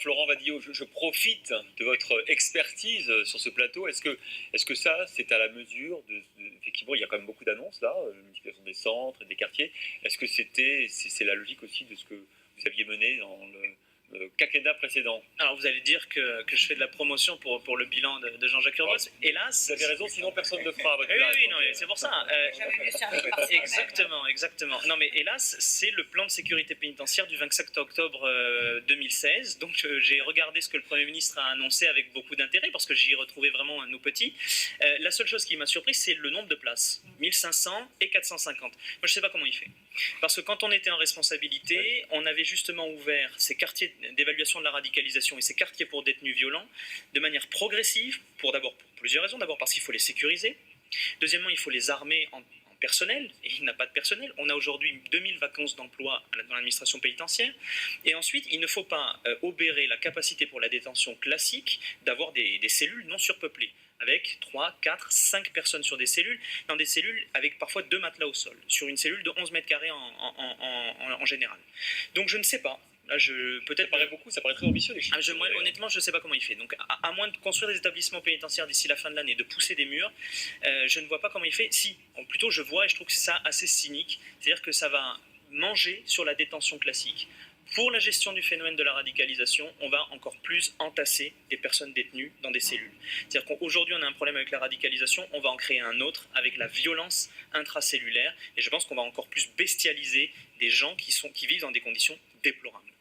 Florent Vadillo, je profite de votre expertise sur ce plateau. Est-ce que ça, c'est à la mesure effectivement, il y a quand même beaucoup d'annonces là, multiplication des centres et des quartiers. Est-ce que c'est la logique aussi de ce que vous aviez mené dans le quinquennat précédent? Alors vous allez dire que je fais de la promotion pour le bilan de Jean-Jacques Urvoas. Hélas. Vous avez raison, sinon personne ne le fera à votre place. Oui, non, c'est pour ça. Exactement. Non, mais hélas, c'est le plan de sécurité pénitentiaire du 27 octobre 2016. Donc j'ai regardé ce que le Premier ministre a annoncé avec beaucoup d'intérêt parce que j'y retrouvais vraiment nous petits. La seule chose qui m'a surpris, c'est le nombre de places. 1500 et 450. Moi, je ne sais pas comment il fait. Parce que quand on était en responsabilité, on avait justement ouvert ces quartiers d'évaluation de la radicalisation et ces quartiers pour détenus violents de manière progressive, pour plusieurs raisons. D'abord parce qu'il faut les sécuriser. Deuxièmement, il faut les armer en personnel, et il n'a pas de personnel. On a aujourd'hui 2000 vacances d'emploi dans l'administration pénitentiaire. Et ensuite, il ne faut pas obérer la capacité pour la détention classique d'avoir des cellules non surpeuplées, avec 3, 4, 5 personnes sur des cellules, dans des cellules avec parfois 2 matelas au sol, sur une cellule de 11 mètres carrés en général. Donc je ne sais pas. Là, peut-être ça paraît beaucoup, ça paraît très ambitieux les chiffres. Honnêtement, je ne sais pas comment il fait. Donc, à moins de construire des établissements pénitentiaires d'ici la fin de l'année, de pousser des murs, je ne vois pas comment il fait. Si, plutôt je vois, et je trouve que c'est ça assez cynique, c'est-à-dire que ça va manger sur la détention classique. Pour la gestion du phénomène de la radicalisation, on va encore plus entasser les personnes détenues dans des cellules. C'est-à-dire qu'aujourd'hui, on a un problème avec la radicalisation, on va en créer un autre avec la violence intracellulaire. Et je pense qu'on va encore plus bestialiser des gens qui vivent dans des conditions déplorables.